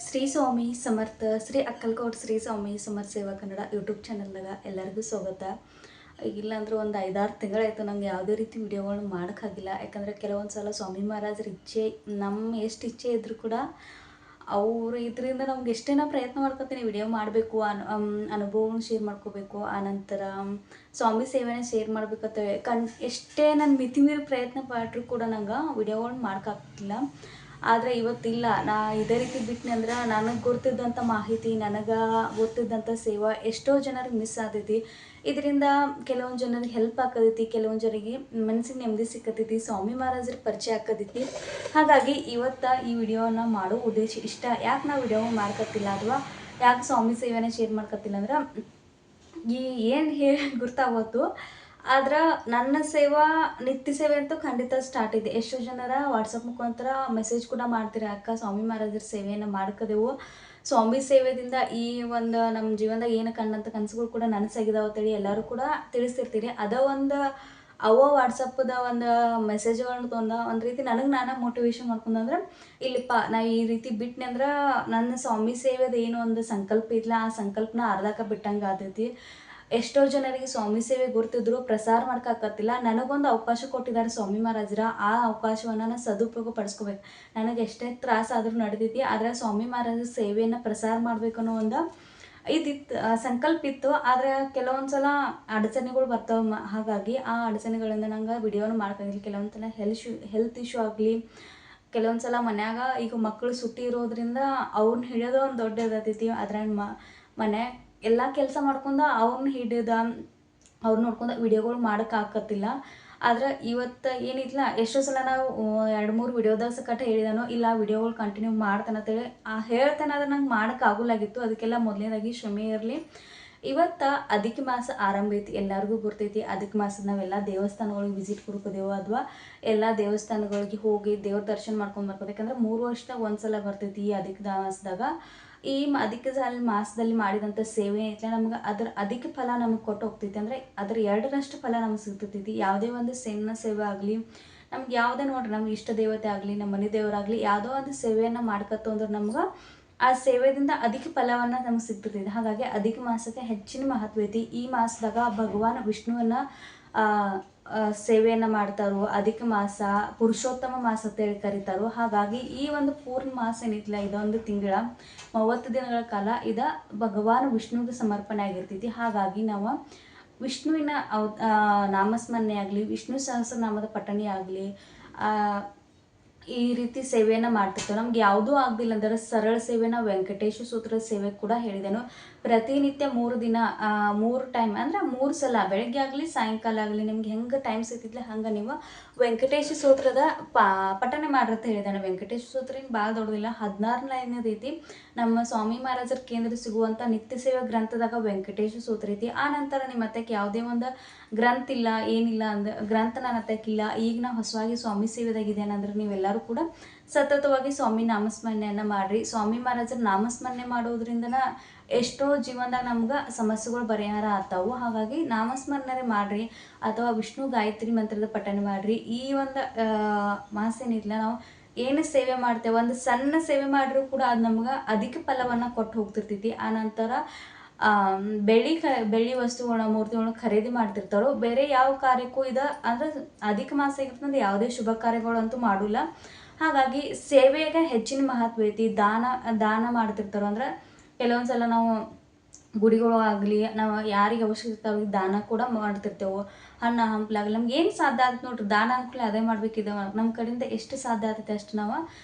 ಶ್ರೀ ಸ್ವಾಮಿ ಸಮರ್ಥ ಶ್ರೀ ಅಕ್ಕಲ್ಕೋಟ್ ಶ್ರೀ ಸ್ವಾಮಿ ಸಮರ್ಥ ಸೇವಾ ಕನ್ನಡ ಯೂಟ್ಯೂಬ್ ಚಾನಲ್ನಾಗ ಎಲ್ಲರಿಗೂ ಸ್ವಾಗತ. ಇಲ್ಲಾಂದ್ರೆ ಒಂದು 5-6 ತಿಂಗಳಾಯ್ತು ನಂಗೆ ಯಾವುದೇ ರೀತಿ ವಿಡಿಯೋಗಳನ್ನ ಮಾಡೋಕ್ಕಾಗಿಲ್ಲ. ಯಾಕಂದರೆ ಕೆಲವೊಂದು ಸಲ ಸ್ವಾಮಿ ಮಹಾರಾಜರ ಇಚ್ಛೆ ನಮ್ಮ ಎಷ್ಟು ಇಚ್ಛೆ ಇದ್ದರೂ ಕೂಡ ಅವರು ಇದರಿಂದ ನಮ್ಗೆ ಎಷ್ಟೇ ಪ್ರಯತ್ನ ಮಾಡ್ಕೊತೀನಿ ವಿಡಿಯೋ ಮಾಡಬೇಕು ಅನುಭವನ ಶೇರ್ ಮಾಡ್ಕೋಬೇಕು, ಆನಂತರ ಸ್ವಾಮಿ ಸೇವೆನ ಶೇರ್ ಮಾಡ್ಬೇಕಂತ ಎಷ್ಟೇ ನಾನು ಮಿತಿಮೀರಿ ಪ್ರಯತ್ನ ಪಟ್ಟರು ಕೂಡ ನಂಗೆ ವಿಡಿಯೋಗಳನ್ನ ಮಾಡೋಕ್ಕಾಗ್ತಿಲ್ಲ. ಆದರೆ ಇವತ್ತಿಲ್ಲ, ನಾ ಇದೇ ರೀತಿ ಬಿಟ್ಟನೆ ಅಂದ್ರೆ ನನಗೆ ಗೊತ್ತಿದ್ದಂಥ ಮಾಹಿತಿ, ನನಗೆ ಗೊತ್ತಿದ್ದಂಥ ಸೇವಾ ಎಷ್ಟೋ ಜನರಿಗೆ ಮಿಸ್ ಆಗ್ತೈತಿ. ಇದರಿಂದ ಕೆಲವೊಂದು ಜನರಿಗೆ ಹೆಲ್ಪ್ ಆಕತೈತಿ, ಕೆಲವೊಂದು ಜನರಿಗೆ ಮನಸ್ಸಿಗೆ ನೆಮ್ಮದಿ ಸಿಕ್ಕತೈತಿ, ಸ್ವಾಮಿ ಮಹಾರಾಜರ ಪರಿಚಯ ಆಕತೈತಿ. ಹಾಗಾಗಿ ಇವತ್ತು ಈ ವಿಡಿಯೋನ ಮಾಡೋ ಉದ್ದೇಶ ಇಷ್ಟ. ಯಾಕೆ ನಾವು ವಿಡಿಯೋ ಮಾಡ್ಕೊತಿಲ್ಲ ಅಥವಾ ಯಾಕೆ ಸ್ವಾಮಿ ಸೇವೆನ ಶೇರ್ ಮಾಡ್ಕೊತಿಲ್ಲ ಅಂದ್ರೆ ಈ ಏನು ಹೇಳಿ ಗೊತ್ತಾಗೋತು. ಆದ್ರೆ ನನ್ನ ಸೇವಾ ನಿತ್ಯ ಸೇವೆ ಅಂತೂ ಖಂಡಿತ ಸ್ಟಾರ್ಟ್ ಇದೆ. ಎಷ್ಟೋ ಜನರ ವಾಟ್ಸಪ್ ಮುಖಾಂತರ ಮೆಸೇಜ್ ಕೂಡ ಮಾಡ್ತೀರಿ, ಅಕ್ಕ ಸ್ವಾಮಿ ಮಹಾರಾಜರ ಸೇವೆಯನ್ನು ಮಾಡ್ಕೋದೆವು, ಸ್ವಾಮಿ ಸೇವೆದಿಂದ ಈ ಒಂದು ನಮ್ಮ ಜೀವನದಾಗ ಏನು ಕಂಡಂಥ ಕನಸುಗಳು ಕೂಡ ನನಸಾಗಿದಾವೆ ಅಂತೇಳಿ ಎಲ್ಲರೂ ಕೂಡ ತಿಳಿಸ್ತಿರ್ತೀರಿ. ಅದ ಒಂದು ವಾಟ್ಸಪ್ಪದ ಒಂದು ಮೆಸೇಜ್ಗಳನ್ನ ತೊಗೊಂಡು ಒಂದು ರೀತಿ ನನಗೆ ನಾನು ಮೋಟಿವೇಶನ್ ಮಾಡ್ಕೊಂಡಂದ್ರೆ ಇಲ್ಲಿಪ್ಪ ನಾ ಈ ರೀತಿ ಬಿಟ್ಟನೆ ಅಂದ್ರೆ ನನ್ನ ಸ್ವಾಮಿ ಸೇವೆದು ಏನು ಒಂದು ಸಂಕಲ್ಪ ಇಲ್ಲ, ಆ ಸಂಕಲ್ಪನ ಅರ್ಧಕ್ಕೆ ಬಿಟ್ಟಂಗೆ ಆತೈತಿ. ಎಷ್ಟೋ ಜನರಿಗೆ ಸ್ವಾಮಿ ಸೇವೆ ಗುರ್ತಿದ್ರು ಪ್ರಸಾರ ಮಾಡ್ಕಾಕತ್ತಿಲ್ಲ. ನನಗೊಂದು ಅವಕಾಶ ಕೊಟ್ಟಿದ್ದಾರೆ ಸ್ವಾಮಿ ಮಹಾರಾಜರ, ಆ ಅವಕಾಶವನ್ನು ನಾನು ಸದುಪಯೋಗ ಪಡಿಸ್ಕೋಬೇಕು. ನನಗೆ ಎಷ್ಟೇ ತ್ರಾಸ ಆದರೂ ನಡೆದೈತಿ, ಆದರೆ ಸ್ವಾಮಿ ಮಹಾರಾಜರ ಸೇವೆಯನ್ನು ಪ್ರಸಾರ ಮಾಡಬೇಕು ಅನ್ನೋ ಒಂದು ಇದಿತ್ತು, ಸಂಕಲ್ಪ ಇತ್ತು. ಆದರೆ ಕೆಲವೊಂದು ಸಲ ಅಡಚಣೆಗಳು ಬರ್ತಾವೆ. ಹಾಗಾಗಿ ಆ ಅಡಚಣೆಗಳಿಂದ ನಂಗೆ ವಿಡಿಯೋನ ಮಾಡ್ಕೊಂಡಿಲ್ಲ. ಕೆಲವೊಂದು ಸಲ ಹೆಲ್ತ್ ಇಶ್ಯೂ ಆಗಲಿ, ಕೆಲವೊಂದು ಸಲ ಮನ್ಯಾಗ ಈಗ ಮಕ್ಕಳು ಸುಟ್ಟಿ ಇರೋದ್ರಿಂದ ಅವ್ರನ್ನ ಹಿಡಿಯೋದು ಒಂದು ದೊಡ್ಡ ಇದಾಗ್ತೈತಿ. ಅದ್ರಾಗ ಮನೆ ಎಲ್ಲ ಕೆಲಸ ಮಾಡ್ಕೊಂಡು ಅವ್ರನ್ನ ಹಿಡಿದ ಅವ್ರು ನೋಡ್ಕೊಂಡು ವಿಡಿಯೋಗಳು ಮಾಡೋಕ್ಕಾಗತ್ತಿಲ್ಲ. ಆದ್ರೆ ಇವತ್ತು ಏನಿಲ್ಲ, ಎಷ್ಟೋ ಸಲ ನಾವು 2-3 ವಿಡಿಯೋದಾಗ ಸಕಟ ಹೇಳಿದಾನೋ ಇಲ್ಲ ವಿಡಿಯೋಗಳು ಕಂಟಿನ್ಯೂ ಮಾಡ್ತಾನೆ ಅಂತೇಳಿ ಹೇಳ್ತೇನೆ. ಆದರೆ ನಂಗೆ ಮಾಡೋಕ್ಕಾಗಲಾಗಿತ್ತು. ಅದಕ್ಕೆಲ್ಲ ಮೊದಲನೇದಾಗಿ ಕ್ಷಮೆ ಇರಲಿ. ಇವತ್ತು ಅಧಿಕ ಮಾಸ ಆರಂಭ ಐತಿ, ಎಲ್ಲರಿಗೂ ಗೊತ್ತೈತಿ. ಅಧಿಕ ಮಾಸದ ನಾವೆಲ್ಲ ದೇವಸ್ಥಾನಗಳಿಗೆ ವಿಸಿಟ್ ಕೊಡ್ಕೋದೇವು ಅಥವಾ ಎಲ್ಲ ದೇವಸ್ಥಾನಗಳಿಗೆ ಹೋಗಿ ದೇವ್ರ ದರ್ಶನ ಮಾಡ್ಕೊಂಡು ಬರ್ಬೋದು. ಯಾಕಂದ್ರೆ 3 ವರ್ಷದಾಗ ಒಂದು ಸಲ ಬರ್ತೈತಿ ಈ ಅಧಿಕ ಮಾಸದಾಗ. ಈ ಅಧಿಕ ಮಾಸದಲ್ಲಿ ಮಾಡಿದಂಥ ಸೇವೆ ಐತೆ ನಮ್ಗೆ ಅದರ ಅಧಿಕ ಫಲ ನಮಗೆ ಕೊಟ್ಟು ಹೋಗ್ತೈತಿ. ಅಂದರೆ ಅದರ 2ರಷ್ಟು ಫಲ ನಮ್ಗೆ ಸಿಗ್ತೈತಿ. ಯಾವುದೇ ಒಂದು ಸಣ್ಣ ಸೇವೆ ಆಗಲಿ, ನಮ್ಗೆ ಯಾವುದೇ ನೋಡ್ರಿ, ನಮ್ಗೆ ಇಷ್ಟ ದೇವತೆ ಆಗಲಿ, ನಮ್ಮ ಮನೆ ದೇವರಾಗಲಿ, ಯಾವುದೋ ಒಂದು ಸೇವೆಯನ್ನು ಮಾಡ್ಕೊತು ಅಂದ್ರೆ ನಮ್ಗೆ ಆ ಸೇವೆಯಿಂದ ಅಧಿಕ ಫಲವನ್ನು ನಮ್ಗೆ ಸಿಗ್ತೈತಿ. ಹಾಗಾಗಿ ಅಧಿಕ ಮಾಸಕ್ಕೆ ಹೆಚ್ಚಿನ ಮಹತ್ವ ಐತಿ. ಈ ಮಾಸದಾಗ ಭಗವಾನ್ ವಿಷ್ಣುವನ್ನ ಸೇವೆಯನ್ನು ಮಾಡ್ತಾರೋ. ಅಧಿಕ ಮಾಸ ಪುರುಷೋತ್ತಮ ಮಾಸ ಅಂತೇಳಿ ಕರೀತಾರೋ. ಹಾಗಾಗಿ ಈ ಒಂದು ಪೂರ್ಣ ಮಾಸ ಏನಿಲ್ಲ, ಇದೊಂದು ತಿಂಗಳ 30 ದಿನಗಳ ಕಾಲ ಭಗವಾನ್ ವಿಷ್ಣುವಿಗೆ ಸಮರ್ಪಣೆ ಆಗಿರ್ತೈತಿ. ಹಾಗಾಗಿ ನಾವು ವಿಷ್ಣುವಿನ ನಾಮಸ್ಮರಣೆ ಆಗಲಿ, ವಿಷ್ಣು ಸಹಸ್ರನಾಮದ ಪಠಣೆ ಆಗಲಿ, ಈ ರೀತಿ ಸೇವೆಯನ್ನು ಮಾಡ್ತಿರ್ತೇವೆ. ನಮ್ಗೆ ಯಾವುದೂ ಆಗಲಿಲ್ಲ ಅಂದರೆ ಸರಳ ಸೇವೆನ ವೆಂಕಟೇಶ ಸೂತ್ರದ ಸೇವೆ ಕೂಡ ಹೇಳಿದೆನು. ಪ್ರತಿನಿತ್ಯ 3 ದಿನ 3 ಟೈಮ್ ಅಂದ್ರೆ 3 ಸಲ ಬೆಳಗ್ಗೆ ಆಗಲಿ ಸಾಯಂಕಾಲ ಆಗಲಿ ನಿಮ್ಗೆ ಹೆಂಗೆ ಟೈಮ್ ಸಿಗ್ತಿದ್ಲೆ ಹಂಗೆ ನೀವು ವೆಂಕಟೇಶ ಸೂತ್ರದ ಪಠನೆ ಮಾಡ್ರತ ಹೇಳಿದಾನೆ. ವೆಂಕಟೇಶ ಸೂತ್ರ ಏನು ಭಾಳ ದೊಡ್ಡದಿಲ್ಲ, 16 ಲೈನದ ಐತಿ. ನಮ್ಮ ಸ್ವಾಮಿ ಮಹಾರಾಜರ ಕೇಂದ್ರ ಸಿಗುವಂಥ ನಿತ್ಯ ಸೇವೆ ಗ್ರಂಥದಾಗ ವೆಂಕಟೇಶ ಸೂತ್ರ ಐತಿ. ಆ ನಂತರ ನಿಮ್ಮ ಹತ್ತಕ್ಕೆ ಯಾವುದೇ ಒಂದು ಗ್ರಂಥ ಇಲ್ಲ, ಏನಿಲ್ಲ ಅಂದ್ರೆ ಗ್ರಂಥ ನನ್ನ ಹತ್ತಕ್ಕಿಲ್ಲ, ಈಗ ನಾ ಹೊಸವಾಗಿ ಸ್ವಾಮಿ ಸೇವೆದಾಗಿದ್ದೇನೆ ಅಂದ್ರೆ ನೀವೆಲ್ಲರೂ ಕೂಡ ಸತತವಾಗಿ ಸ್ವಾಮಿ ನಾಮಸ್ಮರಣೆಯನ್ನು ಮಾಡ್ರಿ. ಸ್ವಾಮಿ ಮಹಾರಾಜರ ನಾಮಸ್ಮರಣೆ ಮಾಡೋದ್ರಿಂದನ ಎಷ್ಟೋ ಜೀವನದಾಗ ನಮ್ಗೆ ಸಮಸ್ಯೆಗಳು ಪರಿಹಾರ ಆಗ್ತಾವು. ಹಾಗಾಗಿ ನಾಮಸ್ಮರಣೆ ಮಾಡ್ರಿ ಅಥವಾ ವಿಷ್ಣು ಗಾಯತ್ರಿ ಮಂತ್ರದ ಪಠನೆ ಮಾಡ್ರಿ. ಈ ಒಂದು ಮಾಸ ಏನಿಲ್ಲ, ನಾವು ಏನು ಸೇವೆ ಮಾಡ್ತೇವೆ, ಒಂದು ಸಣ್ಣ ಸೇವೆ ಮಾಡಿದ್ರು ಕೂಡ ಅದು ನಮ್ಗೆ ಅಧಿಕ ಫಲವನ್ನು ಕೊಟ್ಟು ಹೋಗ್ತಿರ್ತೈತಿ. ಆನಂತರ ಬೆಳ್ಳಿ ವಸ್ತುಗಳನ್ನ ಮೂರ್ತಿಗಳನ್ನ ಖರೀದಿ ಮಾಡ್ತಿರ್ತಾರೋ. ಬೇರೆ ಯಾವ ಕಾರ್ಯಕ್ಕೂ ಅಂದ್ರೆ ಅಧಿಕ ಮಾಸ ಆಗಿರ್ತಂದ್ರೆ ಯಾವುದೇ ಶುಭ ಕಾರ್ಯಗಳಂತೂ ಮಾಡೋಲ್ಲ. ಹಾಗಾಗಿ ಸೇವೆಗೆ ಹೆಚ್ಚಿನ ಮಹತ್ವ ಐತಿ. ದಾನ ಮಾಡ್ತಿರ್ತಾರೋ. ಅಂದ್ರೆ ಕೆಲವೊಂದು ಸಲ ನಾವು ಗುಡಿಗಳು ಆಗಲಿ, ನಾವು ಯಾರಿಗೆ ಅವಶ್ಯಕತೆ ಅವ್ರಿಗೆ ದಾನ ಕೂಡ ಮಾಡ್ತಿರ್ತೇವೆ. ಹಣ್ಣು ಹಂಪ್ಲಾಗಲಿ ನಮ್ಗೆ ಏನು ಸಾಧ್ಯ ಆಗುತ್ತೆ ನೋಡ್ರಿ, ದಾನ ಅಂದ್ಕೊಳ್ಳಿ ಅದೇ ಮಾಡ್ಬೇಕಿದೆ. ನಮ್ಮ ಕಡೆಯಿಂದ ಎಷ್ಟು ಸಾಧ್ಯ ಆಗ್ತೈತೆ ಅಷ್ಟು ನಾವು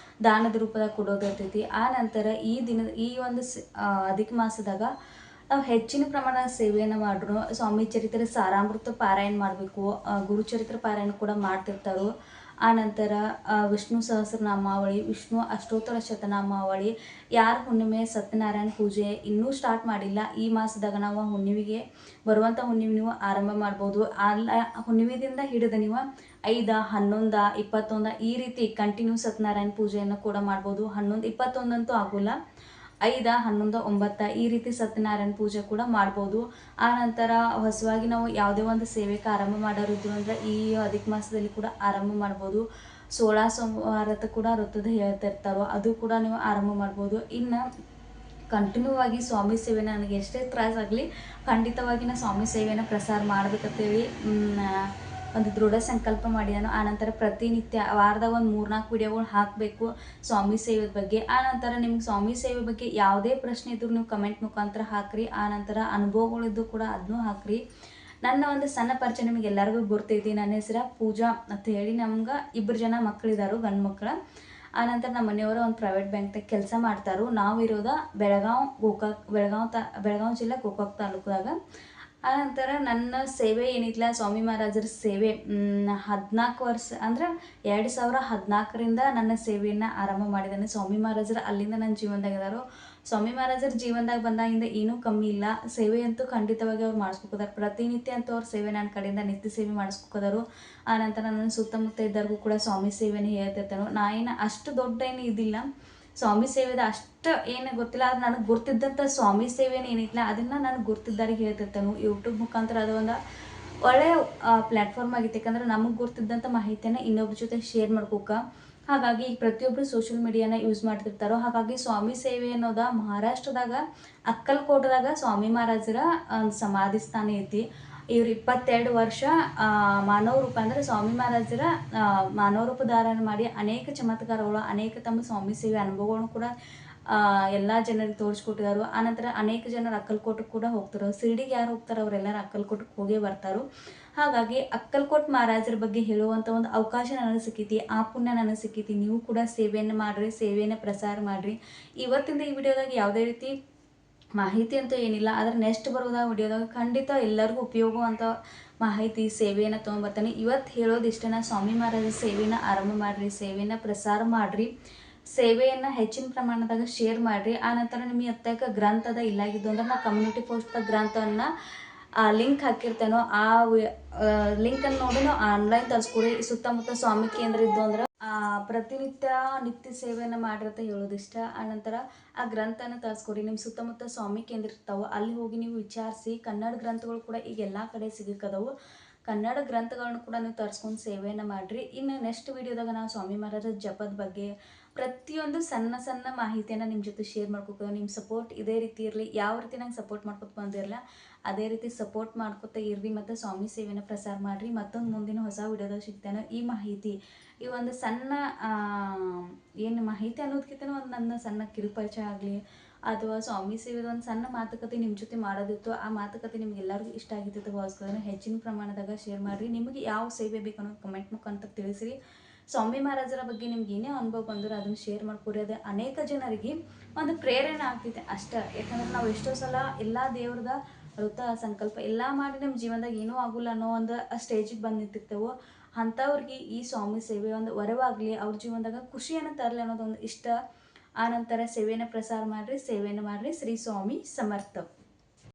ದಾನದ ರೂಪದಾಗ ಕೊಡೋದು ಇರ್ತೈತಿ. ಆ ನಂತರ ಈ ಒಂದು ಅಧಿಕ ಮಾಸದಾಗ ನಾವು ಹೆಚ್ಚಿನ ಪ್ರಮಾಣದ ಸೇವೆಯನ್ನು ಮಾಡ್ರು. ಸ್ವಾಮಿ ಚರಿತ್ರೆ ಸಾರಾಮೃತ ಪಾರಾಯಣ ಮಾಡಬೇಕು, ಗುರುಚರಿತ್ರೆ ಪಾರಾಯಣ ಕೂಡ ಮಾಡ್ತಿರ್ತಾರೋ. ಆನಂತರ ವಿಷ್ಣು ಸಹಸ್ರನಾಮಾವಳಿ, ವಿಷ್ಣು ಅಷ್ಟೋತ್ತರ ಶತನಾಮಾವಳಿ, ಯಾರು ಹುಣ್ಣಿಮೆ ಸತ್ಯನಾರಾಯಣ ಪೂಜೆ ಇನ್ನೂ ಸ್ಟಾರ್ಟ್ ಮಾಡಿಲ್ಲ, ಈ ಮಾಸದಾಗ ನಾವು ಹುಣ್ಣಿಮೆಗೆ ಬರುವಂಥ ಹುಣ್ಣಿಮೆ ನೀವು ಆರಂಭ ಮಾಡ್ಬೋದು. ಹುಣ್ಣಿಮೆದಿಂದ ಹಿಡಿದು ನೀವು 5, 11, 21 ಈ ರೀತಿ ಕಂಟಿನ್ಯೂ ಸತ್ಯನಾರಾಯಣ ಪೂಜೆಯನ್ನು ಕೂಡ ಮಾಡ್ಬೋದು. 11, 21 ಅಂತೂ ಆಗೋಲ್ಲ, 5, 11, 9 ಈ ರೀತಿ ಸತ್ಯನಾರಾಯಣ ಪೂಜೆ ಕೂಡ ಮಾಡ್ಬೋದು. ಆ ನಂತರ ಹೊಸವಾಗಿ ನಾವು ಯಾವುದೇ ಒಂದು ಸೇವೆಗೆ ಆರಂಭ ಮಾಡೋರಿದ್ರು ಅಂದರೆ ಈ ಅಧಿಕ ಮಾಸದಲ್ಲಿ ಕೂಡ ಆರಂಭ ಮಾಡ್ಬೋದು. 16 ಸೋಮವಾರದ ಕೂಡ ವೃತ್ತದ ಹೇಳ್ತಿರ್ತಾರೋ ಅದು ಕೂಡ ನೀವು ಆರಂಭ ಮಾಡ್ಬೋದು. ಇನ್ನು ಕಂಟಿನ್ಯೂ ಆಗಿ ಸ್ವಾಮಿ ಸೇವೆ ನನಗೆ ಎಷ್ಟೇ ತ್ರಾಸಾಗಲಿ ಖಂಡಿತವಾಗಿ ನಾನು ಸ್ವಾಮಿ ಸೇವೆಯನ್ನು ಪ್ರಸಾರ ಮಾಡ್ಬೇಕಂತೇಳಿ ಒಂದು ದೃಢ ಸಂಕಲ್ಪ ಮಾಡಿದಾನು. ಆನಂತರ ಪ್ರತಿನಿತ್ಯ ವಾರದಾಗ ಒಂದು 3-4 ವಿಡಿಯೋಗಳು ಹಾಕಬೇಕು ಸ್ವಾಮಿ ಸೇವೆ ಬಗ್ಗೆ. ಆನಂತರ ನಿಮ್ಗೆ ಸ್ವಾಮಿ ಸೇವೆ ಬಗ್ಗೆ ಯಾವುದೇ ಪ್ರಶ್ನೆ ಇದ್ದರೂ ನೀವು ಕಮೆಂಟ್ ಮುಖಾಂತರ ಹಾಕ್ರಿ. ಆನಂತರ ಅನುಭವಗಳಿದ್ದು ಕೂಡ ಅದನ್ನೂ ಹಾಕ್ರಿ. ನನ್ನ ಒಂದು ಸಣ್ಣ ಪರಿಚಯ ನಿಮಗೆ ಎಲ್ಲರಿಗೂ ಗುರ್ತೈತಿ. ನನ್ನ ಹೆಸರು ಪೂಜಾ ಅಂತ ಹೇಳಿ. ನಮ್ಗೆ 2 ಜನ ಮಕ್ಕಳಿದಾರು, ಗಂಡು ಮಕ್ಕಳು. ಆನಂತರ ನಮ್ಮ ಮನೆಯವರು ಒಂದು ಪ್ರೈವೇಟ್ ಬ್ಯಾಂಕ್ದಾಗ ಕೆಲಸ ಮಾಡ್ತಾರೋ. ನಾವಿರೋದ ಬೆಳಗಾವಿ ಜಿಲ್ಲೆ ಗೋಕಾಕ್ ತಾಲೂಕದಾಗ. ಆನಂತರ ನನ್ನ ಸೇವೆ ಏನಿಲ್ಲ, ಸ್ವಾಮಿ ಮಹಾರಾಜರ ಸೇವೆ 14 ವರ್ಷ ಅಂದ್ರೆ 2014ರಿಂದ ನನ್ನ ಸೇವೆಯನ್ನು ಆರಂಭ ಮಾಡಿದ್ದಾನೆ. ಸ್ವಾಮಿ ಮಹಾರಾಜರು ಅಲ್ಲಿಂದ ನನ್ನ ಜೀವನದಾಗ ಇದ್ದಾರೋ. ಸ್ವಾಮಿ ಮಹಾರಾಜರ ಜೀವನದಾಗ ಬಂದಾಗಿಂದ ಏನೂ ಕಮ್ಮಿ ಇಲ್ಲ. ಸೇವೆ ಅಂತೂ ಖಂಡಿತವಾಗಿ ಅವ್ರು ಮಾಡಿಸ್ಕೊತಾರೆ. ಪ್ರತಿನಿತ್ಯ ಅಂತೂ ಅವ್ರ ಸೇವೆ ನನ್ನ ಕಡೆಯಿಂದ ನಿತ್ಯ ಸೇವೆ ಮಾಡಿಸ್ಕೊದಾರು. ಆನಂತರ ನನ್ನ ಸುತ್ತಮುತ್ತ ಇದ್ದವ್ರಿಗೂ ಕೂಡ ಸ್ವಾಮಿ ಸೇವೆನೇ ಹೇಳ್ತಿರ್ತಾನೋ. ನಾ ಏನು ಅಷ್ಟು ದೊಡ್ಡ ಏನು ಇದಿಲ್ಲ ಸ್ವಾಮಿ ಸೇವೆದ ಅಷ್ಟು ಏನು ಗೊತ್ತಿಲ್ಲ. ಅದು ನನಗೆ ಗುರ್ತಿದ್ದಂಥ ಸ್ವಾಮಿ ಸೇವೆನೇ ಏನಿಲ್ಲ ಅದನ್ನು ನನಗೆ ಗುರ್ತಿದ್ದವ್ರಿಗೆ ಹೇಳ್ತಿರ್ತಾನು. ಯೂಟ್ಯೂಬ್ ಮುಖಾಂತರ ಅದು ಒಂದು ಒಳ್ಳೆಯ ಪ್ಲ್ಯಾಟ್ಫಾರ್ಮ್ ಆಗಿತ್ತು. ಯಾಕಂದ್ರೆ ನಮಗೆ ಗುರ್ತಿದ್ದಂಥ ಮಾಹಿತಿಯನ್ನು ಇನ್ನೊಬ್ರ ಜೊತೆ ಶೇರ್ ಮಾಡ್ಕೋಕೆ. ಹಾಗಾಗಿ ಈಗ ಪ್ರತಿಯೊಬ್ಬರು ಸೋಷಿಯಲ್ ಮೀಡಿಯಾನ ಯೂಸ್ ಮಾಡ್ತಿರ್ತಾರೋ. ಹಾಗಾಗಿ ಸ್ವಾಮಿ ಸೇವೆ ಅನ್ನೋದ ಮಹಾರಾಷ್ಟ್ರದಾಗ ಅಕ್ಕಲ್ಕೋಟದಾಗ ಸ್ವಾಮಿ ಮಹಾರಾಜರ ಸಮಾಧಿ ಸ್ಥಾನ ಐತಿ. ಇವ್ರು 22 ವರ್ಷ ಮಾನವ ರೂಪ ಅಂದರೆ ಸ್ವಾಮಿ ಮಹಾರಾಜರ ಮಾನವ ರೂಪ ಧಾರಣ ಮಾಡಿ ಅನೇಕ ಚಮತ್ಕಾರಗಳು, ಅನೇಕ ತಮ್ಮ ಸ್ವಾಮಿ ಸೇವೆ ಅನುಭವಗಳನ್ನು ಕೂಡ ಎಲ್ಲ ಜನರಿಗೆ ತೋರಿಸ್ಕೊಟ್ಟಿದ್ದಾರೆ. ಆನಂತರ ಅನೇಕ ಜನರು ಅಕ್ಕಲ್ಕೋಟಕ್ಕೆ ಕೂಡ ಹೋಗ್ತಾರೆ. ಶಿರ್ಡಿಗೆ ಯಾರು ಹೋಗ್ತಾರೆ ಅವರೆಲ್ಲರೂ ಅಕ್ಕಲ್ಕೋಟಕ್ಕೆ ಹೋಗೇ ಬರ್ತಾರೋ. ಹಾಗಾಗಿ ಅಕ್ಕಲ್ಕೋಟ್ ಮಹಾರಾಜರ ಬಗ್ಗೆ ಹೇಳುವಂಥ ಒಂದು ಅವಕಾಶ ನನಗೆ ಸಿಕ್ಕೈತಿ. ಆ ಪುಣ್ಯ ನನಗೆ ಸಿಕ್ಕೈತಿ. ನೀವು ಕೂಡ ಸೇವೆಯನ್ನು ಮಾಡಿರಿ, ಸೇವೆಯನ್ನು ಪ್ರಸಾರ ಮಾಡಿರಿ. ಇವತ್ತಿಂದ ಈ ವಿಡಿಯೋದಾಗ ಯಾವುದೇ ರೀತಿ ಮಾಹಿತಿ ಅಂತೂ ಏನಿಲ್ಲ. ಆದರೆ ನೆಕ್ಸ್ಟ್ ಬರೋದಾಗ ವಿಡಿಯೋದಾಗ ಖಂಡಿತ ಎಲ್ಲರಿಗೂ ಉಪಯೋಗ ಅಂತ ಮಾಹಿತಿ ಸೇವೆಯನ್ನು ತೊಗೊಂಬರ್ತಾನೆ. ಇವತ್ತು ಹೇಳೋದು ಇಷ್ಟನ, ಸ್ವಾಮಿ ಮಹಾರಾಜರ ಸೇವೆಯನ್ನು ಆರಂಭ ಮಾಡಿರಿ, ಸೇವೆಯನ್ನು ಪ್ರಸಾರ ಮಾಡಿರಿ, ಸೇವೆಯನ್ನು ಹೆಚ್ಚಿನ ಪ್ರಮಾಣದಾಗ ಶೇರ್ ಮಾಡಿರಿ. ಆನಂತರ ನಿಮಗೆ ಹತ್ತಕ್ಕೆ ಗ್ರಂಥದ ಇಲ್ಲಾಗಿದ್ದು ಅಂದ್ರೆ ನಾ ಕಮ್ಯುನಿಟಿ ಪೋಸ್ಟ್ದಾಗ ಗ್ರಂಥವನ್ನು ಲಿಂಕ್ ಹಾಕಿರ್ತೇನೋ. ಆ ಲಿಂಕನ್ನು ನೋಡಿ ನಾವು ಆನ್ಲೈನ್ ತರಿಸ್ಕೊಡಿ. ಸುತ್ತಮುತ್ತ ಸ್ವಾಮಿ ಕೇಂದ್ರ ಇದ್ದು ಅಂದ್ರೆ ನಿತ್ಯ ಸೇವೆಯನ್ನು ಮಾಡಿರತ್ತ ಹೇಳೋದಿಷ್ಟ. ಆನಂತರ ಆ ಗ್ರಂಥನ ತರಿಸ್ಕೊಡಿ. ನಿಮ್ಮ ಸುತ್ತಮುತ್ತ ಸ್ವಾಮಿ ಕೇಂದ್ರ ಇರ್ತಾವೆ, ಅಲ್ಲಿ ಹೋಗಿ ನೀವು ವಿಚಾರಿಸಿ. ಕನ್ನಡ ಗ್ರಂಥಗಳು ಕೂಡ ಈಗ ಎಲ್ಲ ಕಡೆ ಸಿಗಕ್ಕದವು. ಕನ್ನಡ ಗ್ರಂಥಗಳನ್ನ ಕೂಡ ನೀವು ತರಿಸ್ಕೊಂಡು ಸೇವೆಯನ್ನು ಮಾಡಿರಿ. ಇನ್ನು ನೆಕ್ಸ್ಟ್ ವಿಡಿಯೋದಾಗ ನಾವು ಸ್ವಾಮಿ ಮಹಾರಾಜರ ಜಪದ ಬಗ್ಗೆ ಪ್ರತಿಯೊಂದು ಸಣ್ಣ ಸಣ್ಣ ಮಾಹಿತಿಯನ್ನು ನಿಮ್ಮ ಜೊತೆ ಶೇರ್ ಮಾಡ್ಕೋಬೋದು. ನಿಮ್ಮ ಸಪೋರ್ಟ್ ಇದೇ ರೀತಿ ಇರಲಿ. ಯಾವ ರೀತಿ ನಂಗೆ ಸಪೋರ್ಟ್ ಮಾಡ್ಕೊತ ಬಂದಿರಲ್ಲ ಅದೇ ರೀತಿ ಸಪೋರ್ಟ್ ಮಾಡ್ಕೊತಾ ಇರ್ರಿ ಮತ್ತು ಸ್ವಾಮಿ ಸೇವೆಯನ್ನು ಪ್ರಸಾರ ಮಾಡಿರಿ. ಮತ್ತೊಂದು ಮುಂದಿನ ಹೊಸ ವಿಡಿಯೋದಾಗ ಸಿಗ್ತೇನೆ. ಈ ಮಾಹಿತಿ ಈ ಒಂದು ಸಣ್ಣ ಏನು ಮಾಹಿತಿ ಅನ್ನೋದಕ್ಕಿಂತ ಒಂದು ನನ್ನ ಸಣ್ಣ ಕಿರುಪರಿಚಯ ಆಗಲಿ ಅಥವಾ ಸ್ವಾಮಿ ಸೇವೆದ ಒಂದು ಸಣ್ಣ ಮಾತುಕತೆ ನಿಮ್ಮ ಜೊತೆ ಮಾಡೋದಿತ್ತು. ಆ ಮಾತುಕತೆ ನಿಮ್ಗೆಲ್ಲರಿಗೂ ಇಷ್ಟ ಆಗಿತ್ತು ಭಾವಿಸ್ಕೊಳ್ಳೋಣ. ಹೆಚ್ಚಿನ ಪ್ರಮಾಣದಾಗ ಶೇರ್ ಮಾಡಿರಿ. ನಿಮಗೆ ಯಾವ ಸೇವೆ ಬೇಕು ಅನ್ನೋದು ಕಮೆಂಟ್ ಮುಖಾಂತರ ತಿಳಿಸಿರಿ. ಸ್ವಾಮಿ ಮಹಾರಾಜರ ಬಗ್ಗೆ ನಿಮ್ಗೆ ಏನೇ ಅನುಭವ ಬಂದರೂ ಅದನ್ನು ಶೇರ್ ಮಾಡ್ಕೊರಿ. ಅದು ಅನೇಕ ಜನರಿಗೆ ಒಂದು ಪ್ರೇರಣೆ ಆಗ್ತೈತೆ ಅಷ್ಟೇ. ಯಾಕಂದ್ರೆ ನಾವು ಎಷ್ಟೋ ಸಲ ಎಲ್ಲ ದೇವ್ರದ ವೃತ್ತ ಸಂಕಲ್ಪ ಎಲ್ಲ ಮಾಡಿ ನಮ್ಮ ಜೀವನದಾಗ ಏನೂ ಆಗೋಲ್ಲ ಅನ್ನೋ ಒಂದು ಸ್ಟೇಜಿಗೆ ಬಂದು ನಿಂತಿರ್ತೇವೆ. ಅಂಥವ್ರಿಗೆ ಈ ಸ್ವಾಮಿ ಸೇವೆ ಒಂದು ವರವಾಗಲಿ, ಅವ್ರ ಜೀವನದಾಗ ಖುಷಿಯನ್ನು ತರಲಿ ಅನ್ನೋದೊಂದು ಇಷ್ಟ. ಆನಂತರ ಸೇವೆಯನ್ನು ಪ್ರಸಾರ ಮಾಡಿರಿ, ಸೇವೆಯನ್ನು ಮಾಡಿರಿ. ಶ್ರೀ ಸ್ವಾಮಿ ಸಮರ್ಥ.